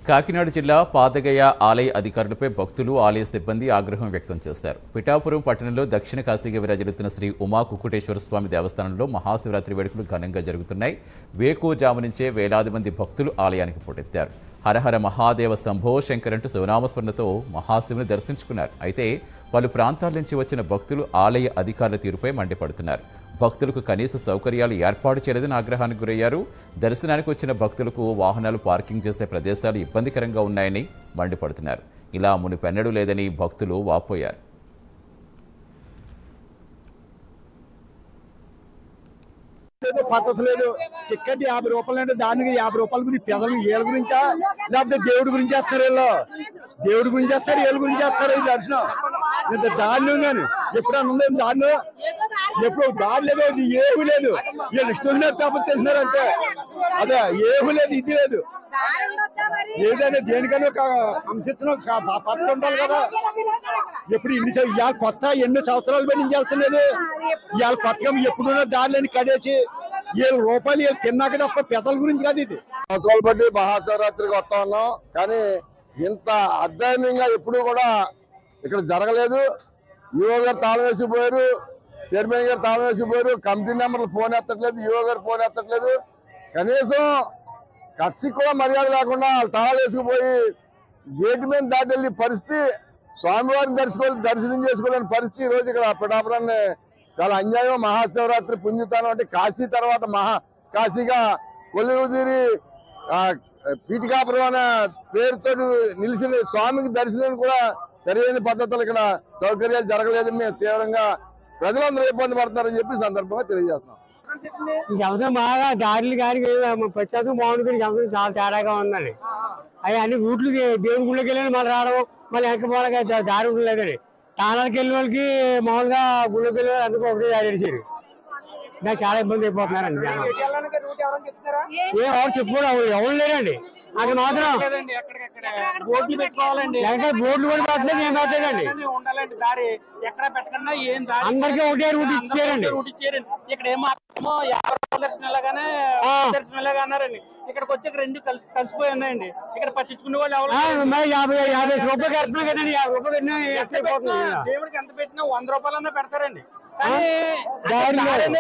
కాకినాడ జిల్లా పాతగయ ఆలయ అధికారులపై భక్తులు ఆలయ సిబ్బంది ఆగ్రహం వ్యక్తం చేశారు. పిఠాపురం పట్టణంలో దక్షిణ కాశీగా విరాజిల్లుతున్న శ్రీ ఉమా కుక్కుటేశ్వర స్వామి దేవస్థానంలో మహాశివరాత్రి వేడుకలు ఘనంగా జరుగుతున్నాయి. వేకువజాము నుంచే వేలాది మంది భక్తులు ఆలయానికి పోటెత్తారు. హరహర మహాదేవ శంభో శంకర్ అంటూ శివనామస్మరణతో మహాశివుని దర్శించుకున్నారు. అయితే పలు ప్రాంతాల నుంచి వచ్చిన భక్తులు ఆలయ అధికారుల తీరుపై మండిపడుతున్నారు. భక్తులకు కనీస సౌకర్యాలు ఏర్పాటు చేయలేదని ఆగ్రహానికి గురయ్యారు. దర్శనానికి వచ్చిన భక్తులకు వాహనాలు పార్కింగ్ చేసే ప్రదేశాలు ఇబ్బందికరంగా ఉన్నాయని మండిపడుతున్నారు. ఇలా మునిపెన్నడూ లేదని భక్తులు వాపోయారు. పద్ధతి లేదు. టికెట్ 50 రూపాయలు అంటే దానికి 50 రూపాయల గురించి పెదలు ఏళ్ళ గురించా లేకపోతే దేవుడి గురించి వేస్తారు. వీళ్ళు దేవుడి గురించి వేస్తారు, ఏళ్ళ గురించి వేస్తారు. ఈ దర్శనం ఇంత దారిలో ఉన్నాను ఎప్పుడన్నా ఉందని దారిలో ఎప్పుడు దారి లేదు, ఏమి లేదు. వీళ్ళు ఇష్టం పేపర్ తింటున్నారంటే అదే ఏమి లేదు, ఇది లేదు. ఏదైనా దేనికైనా ఒక అంశించిన పద్ధతి ఉండాలి కదా. ఎప్పుడు ఇవాళ కొత్త ఎన్నో సంవత్సరాలు పడి నుంచి వెళ్తున్నది. ఇవాళ కొత్తగా ఎప్పుడున్న దారిలోని కడేసి 7 రూపాయలు తిన్నాక తప్ప పెద్దల గురించి కాదు. ఇది సంవత్సరాలు బట్టి మహాశివరాత్రికి వస్తా ఉన్నాం, కానీ ఇంత అధ్యయనంగా ఎప్పుడు కూడా ఇక్కడ జరగలేదు. ఈవో గారు తాళం వేసిపోయారు, చైర్మన్ గారు తాళం వేసిపోయారు, కమిటీ మెంబర్లు ఫోన్ ఎత్తట్లేదు, ఈవో గారు ఫోన్ ఎత్తట్లేదు. కనీసం కక్షకి కూడా మర్యాద లేకుండా వాళ్ళు తాళాలు వేసుకుపోయి గేటు మీద దాటి వెళ్ళి పరిస్థితి, స్వామివారిని దర్శనం చేసుకోలేని పరిస్థితి ఈరోజు ఇక్కడ పిఠాపురాన్ని చాలా అన్యాయం. మహాశివరాత్రి పుణ్యతానం అంటే కాశీ తర్వాత కాశీగా కొల్లుదీరి పీఠికాపురం అనే పేరుతో నిలిచిన స్వామికి దర్శనం కూడా సరైన పద్ధతులు ఇక్కడ సౌకర్యాలు జరగలేదని మేము తీవ్రంగా ప్రజలందరూ ఇబ్బంది పడుతున్నారని చెప్పి సందర్భంగా తెలియజేస్తున్నాం. ఈ సంవత్సరం బాగా దారులు కానీ ప్రత్యేకం బాగుంటుంది. సంవత్సరం చాలా తేడాగా ఉందండి. అవి అన్ని రూట్లు దేవుడి గుళ్ళకి వెళ్ళి మళ్ళీ రావడం, మళ్ళీ వెనక పోలకి దారి ఉండలేదండి. తానాలకు వెళ్ళిన వాళ్ళకి మామూలుగా గుళ్ళకి వెళ్ళి అందుకు ఒకటే దారి ఇచ్చారు. నాకు చాలా ఇబ్బంది అయిపోతున్నారండి. ఎవరు చెప్పుకోవడం ఎవరు లేరండి. అది మాత్రం బోర్డులు పెట్టుకోవాలండి, బోర్డులు కూడా పెట్టలేదు, ఏం పెట్టలేదండి. దారి ఎక్కడ పెట్టకుండా ఏం అందరికీ ఒకటే రూట్ ఇచ్చారండి. ఇక్కడ ఏమో దర్శనలాగానే దర్శనలాగా అన్నారండి. ఇక్కడికి వచ్చి రెండు కలిసిపోయి ఉన్నాయండి. ఇక్కడ పట్టించుకునే వాళ్ళు ఎవరు 50 రూపాయలు కడుతున్నాం కదండి. 50 రూపాయలు దేవుడికి ఎంత పెట్టినా 100 రూపాయలన్నా పెడతారండి. కానీ